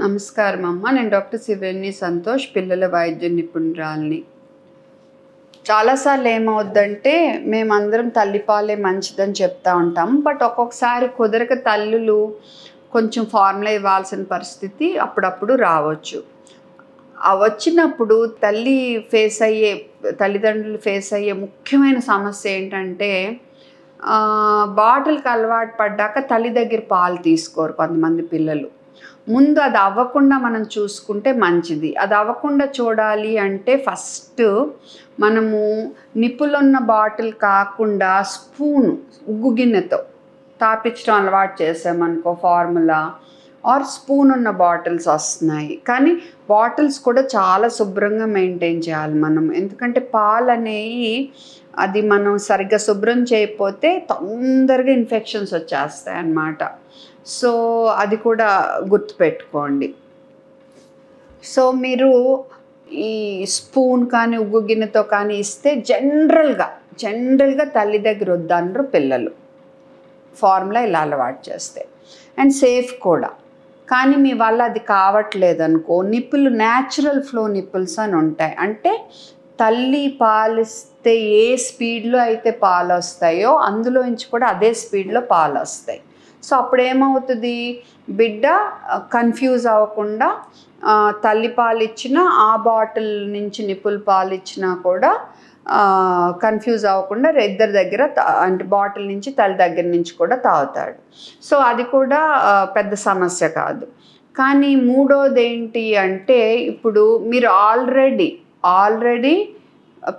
నమస్కారం అమ్మ. నేను డాక్టర్ శివరణి సంతోష్, పిల్లల వైద్య నిపుణురాలిని. చాలాసార్లు ఏమవుద్దంటే మేమందరం తల్లిపాలే మంచిదని చెప్తా ఉంటాం. బట్ ఒక్కొక్కసారి కుదరక తల్లులు కొంచెం ఫార్ములా ఇవ్వాల్సిన పరిస్థితి అప్పుడప్పుడు రావచ్చు. వచ్చినప్పుడు తల్లిదండ్రులు ఫేస్ అయ్యే ముఖ్యమైన సమస్య ఏంటంటే బాటిల్కి అలవాటు పడ్డాక తల్లి దగ్గర పాలు తీసుకోరు కొంతమంది పిల్లలు. ముందు అది అవ్వకుండా మనం చూసుకుంటే మంచిది. అది అవ్వకుండా చూడాలి అంటే ఫస్ట్ మనము నిప్పులున్న బాటిల్ కాకుండా ఉగ్గు గిన్నెతో తాపించడం అలవాటు చేసామనుకో, ఫార్ములా ఆర్ స్పూన్ ఉన్న బాటిల్స్ వస్తున్నాయి. కానీ బాటిల్స్ కూడా చాలా శుభ్రంగా మెయింటైన్ చేయాలి మనం. ఎందుకంటే పాలు అనేవి అది మనం సరిగ్గా శుభ్రం చేయకపోతే తొందరగా ఇన్ఫెక్షన్స్ వచ్చేస్తాయి అన్నమాట. సో అది కూడా గుర్తుపెట్టుకోండి. సో మీరు ఈ స్పూన్ కానీ ఉగ్గు గిన్నెతో కానీ ఇస్తే జనరల్గా తల్లి దగ్గర వద్దనరు పిల్లలు, ఫార్ములా ఇలా అలవాటు చేస్తే. అండ్ సేఫ్ కూడా. కానీ మీ వల్ల అది కావట్లేదు అనుకో, నిప్పులు న్యాచురల్ ఫ్లో నిప్పుల్స్ అని ఉంటాయి. అంటే తల్లి పాలిస్తే ఏ స్పీడ్లో అయితే పాలు వస్తాయో అందులోంచి కూడా అదే స్పీడ్లో పాలు వస్తాయి. సో అప్పుడు ఏమవుతుంది, బిడ్డ కన్ఫ్యూజ్ అవ్వకుండా తల్లి పాలు ఇచ్చినా ఆ బాటిల్ నుంచి నిప్పులు పాలు ఇచ్చినా కూడా కన్ఫ్యూజ్ అవ్వకుండా ఇద్దరి దగ్గర అంటే బాటిల్ నుంచి తల్లి దగ్గర నుంచి కూడా తాగుతాడు. సో అది కూడా పెద్ద సమస్య కాదు. కానీ మూడోది ఏంటి అంటే, ఇప్పుడు మీరు ఆల్రెడీ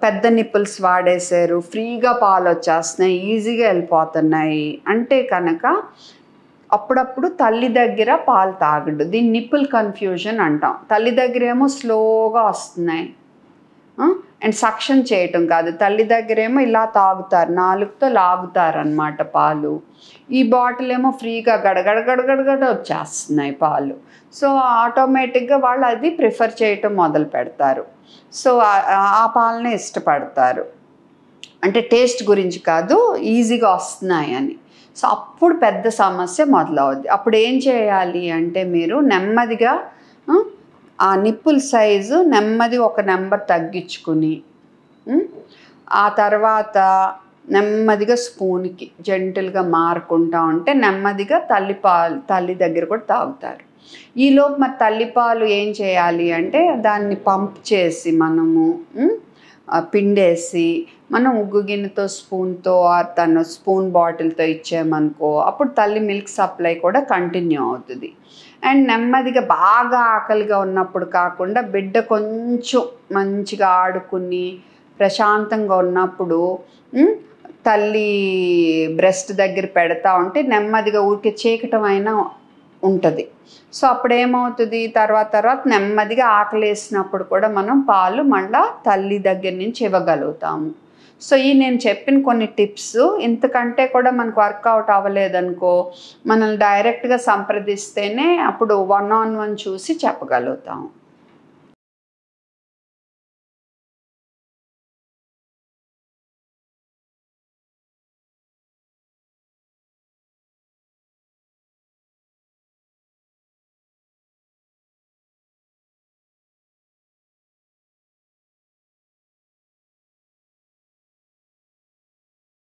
పెద్ద నిప్పుల్స్ వాడేశారు, ఫ్రీగా పాలు వచ్చేస్తున్నాయి, ఈజీగా వెళ్ళిపోతున్నాయి అంటే కనుక అప్పుడప్పుడు తల్లి దగ్గర పాలు తాగడు. దీన్ని నిప్పుల్ కన్ఫ్యూజన్ అంటాం. తల్లి దగ్గర ఏమో స్లోగా వస్తున్నాయి అండ్ సక్షన్ చేయటం కాదు, తల్లి దగ్గర ఏమో ఇలా తాగుతారు, నాలుగుతో లాగుతారు అన్నమాట పాలు. ఈ బాటిల్ ఏమో ఫ్రీగా గడగడ వచ్చేస్తున్నాయి పాలు. సో ఆటోమేటిక్గా వాళ్ళు అది ప్రిఫర్ చేయటం మొదలు పెడతారు. సో ఆ పాలనే ఇష్టపడతారు. అంటే టేస్ట్ గురించి కాదు, ఈజీగా వస్తున్నాయి అని. సో అప్పుడు పెద్ద సమస్య మొదలవుద్ది. అప్పుడు ఏం చేయాలి అంటే, మీరు నెమ్మదిగా ఆ నిప్పుల సైజు ఒక నెంబర్ తగ్గించుకుని ఆ తర్వాత నెమ్మదిగా స్పూన్కి జెంటిల్గా మారుకుంటా ఉంటే నెమ్మదిగా తల్లి దగ్గర కూడా తాగుతారు. ఈలోపు మరి తల్లిపాలు ఏం చేయాలి అంటే, దాన్ని పంప్ చేసి మనము పిండేసి మనం ఉగ్గు గిన్నెతో స్పూన్తో తను స్పూన్ బాటిల్తో ఇచ్చామనుకో, అప్పుడు తల్లి మిల్క్ సప్లై కూడా కంటిన్యూ అవుతుంది. అండ్ నెమ్మదిగా బాగా ఆకలిగా ఉన్నప్పుడు కాకుండా బిడ్డ కొంచెం మంచిగా ఆడుకుని ప్రశాంతంగా ఉన్నప్పుడు తల్లి బ్రెస్ట్ దగ్గర పెడతా ఉంటే నెమ్మదిగా ఊరికే చీకటం అయినా ఉంటుంది. సో అప్పుడేమవుతుంది, తర్వాత నెమ్మదిగా ఆకలేసినప్పుడు కూడా మనం పాలు మళ్ళా తల్లి దగ్గర నుంచి ఇవ్వగలుగుతాము. సో నేను చెప్పిన కొన్ని టిప్స్, ఇంతకంటే కూడా మనకు వర్కౌట్ అవ్వలేదనుకో, మనల్ని డైరెక్ట్గా సంప్రదిస్తేనే అప్పుడు 1-on-1 చూసి చెప్పగలుగుతాము.